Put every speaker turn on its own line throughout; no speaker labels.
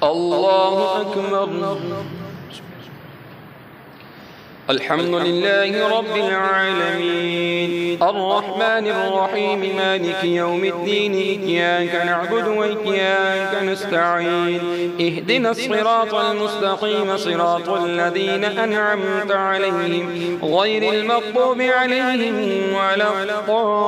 الله أكبر. الحمد لله رب العالمين الرحمن الرحيم مالك يوم الدين إياك نعبد وإياك نستعين اهدنا الصراط المستقيم صراط الذين أنعمت عليهم غير المغضوب عليهم ولا الضالين.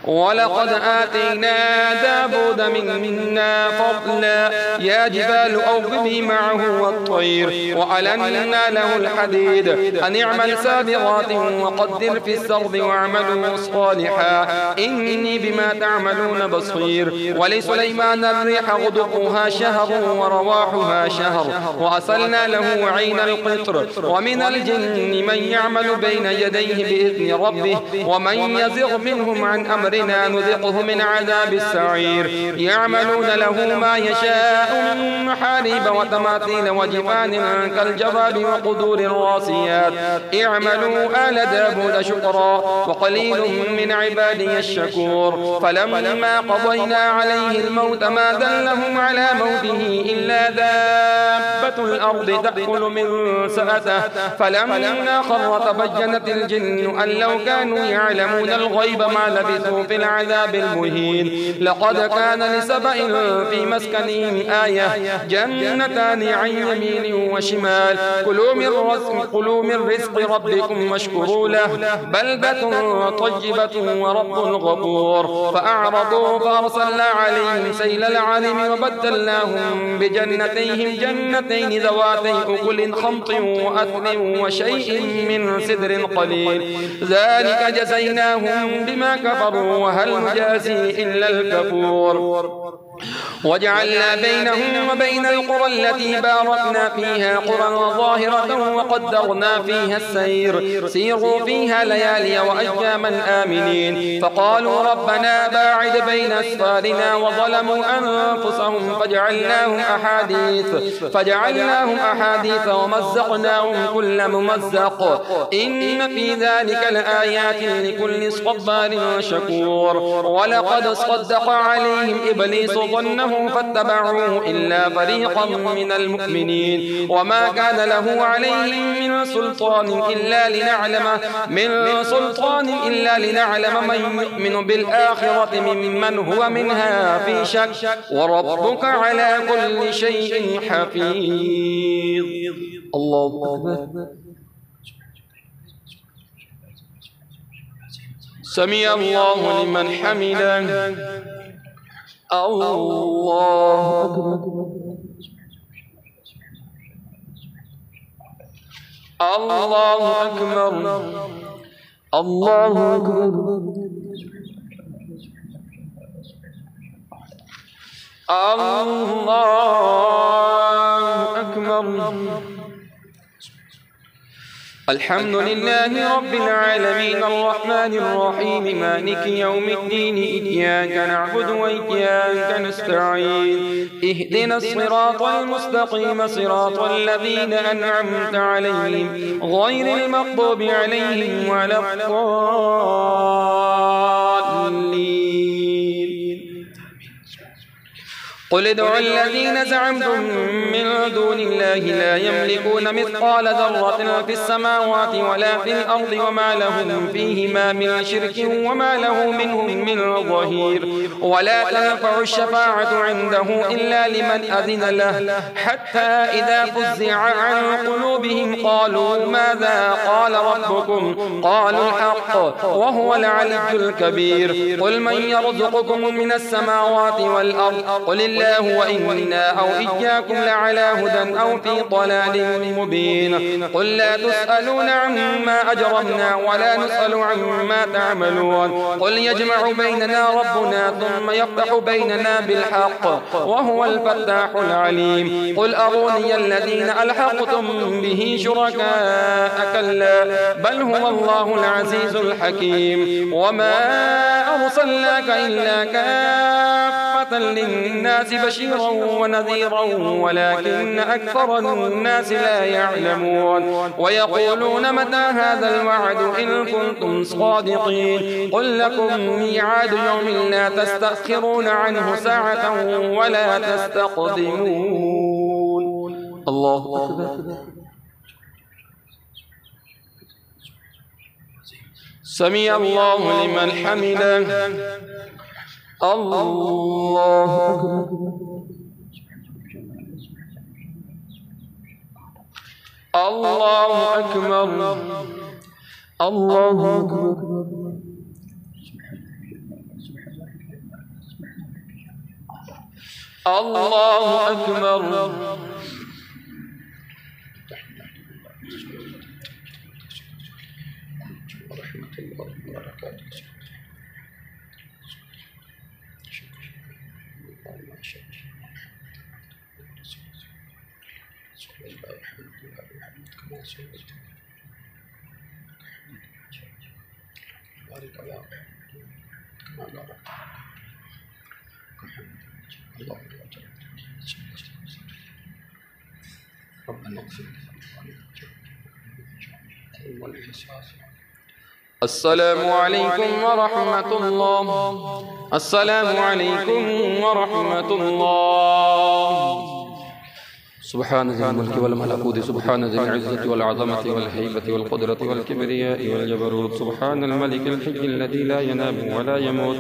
ولقد آتينا داود منا فضلا يا جبال أوبي معه والطير وألنا له الحديد أن اعمل سابغات وقدر في السرد واعملوا صالحا إني بما تعملون بصير. ولسليمان الريح غدقها شهر ورواحها شهر وأسلنا له عين القطر ومن الجن من يعمل بين يديه بإذن ربه ومن يزغ منهم عن أمر نذقه من عذاب السعير. يعملون له ما يشاء من محاريب وتماثيل وجفان كالجواب وقدور الراسيات اعملوا آل داود شكرا وقليل من عبادي الشكور. فلما قضينا عليه الموت ما دلهم على موته إلا دابة الأرض تأكل من سأته فلما خر تبينت الجن أن لو كانوا يعلمون الغيب ما لبثوا في العذاب المهين. لقد كان لسبأ في مسكنهم آية جنتان عن يمين وشمال كلوا من رزق ربكم واشكروا له بلدة طيبة ورب غفور. فأعرضوا فأرسلنا عليهم سيل العرم وبدلناهم بجنتيهم جنتين ذواتي أكل خمط وأثل وشيء من سدر قليل ذلك جزيناهم بما كفروا وهل نجازي إلا الكفور. وجعلنا بينهم وبين القرى التي باركنا فيها قرى ظاهرة وقدرنا فيها السير سيروا فيها ليالي وأياما آمنين. فقالوا ربنا باعد بين أسفارنا وظلموا أنفسهم فجعلناهم أحاديث ومزقناهم كل ممزق إن في ذلك لآيات لكل صبار شكور. ولقد صدق عليهم إبليس ظنه فاتبعوه إلا فريقا من المؤمنين وما كان له عليهم من سلطان إلا لنعلم من يؤمن بالآخرة ممن هو منها في شك وربك على كل شيء حفيظ. الله أكبر. سمع الله لمن حمده. الله أكبر. الله أكبر. الله أكبر. الله أكبر. الحمد لله رب العالمين الرحمن الرحيم مالك يوم الدين إياك نعبد وإياك نستعين اهدنا الصراط المستقيم صراط الذين أنعمت عليهم غير المغضوب عليهم ولا الضالين. قل ادعوا الذين زعمتم من دون الله لا يملكون مثقال ذرة في السماوات ولا في الأرض وما لهم فيهما من شرك وما له منهم من ظهير. ولا تنفع الشفاعة عنده إلا لمن أذن له حتى إذا فزع عن قلوبهم قالوا ماذا قال ربكم قالوا الحق وهو العلي الكبير. قل من يرزقكم من السماوات والأرض قل الله وإنا أو إياكم لعلى هدى أو في ضلال مبين. قل لا تسألون عما أجرمنا ولا نسأل عما تعملون. قل يجمع بيننا ربنا ثم يفتح بيننا بالحق وهو الفتاح العليم. قل أروني الذين ألحقتم به شركاء كلا بل هو الله العزيز الحكيم. وما أرسلناك إلا كافة للناس الناس بشيرا ونذيرا ولكن أكثر الناس لا يعلمون ويقولون متى هذا الوعد إن كنتم صادقين قل لكم ميعاد يوم لا تستأخرون عنه ساعة ولا تستقدمون. الله أكبر. سمع الله لمن حمده. الله أكبر. الله أكبر. الله أكبر. الله أكبر. السلام عليكم ورحمة الله. السلام عليكم ورحمة الله. سبحان ذي الملك والملكوت سبحان ذي العزة والعظمة والهيبة والقدرة والكبرياء والجبروت سبحان الملك الحي الذي لا ينام ولا يموت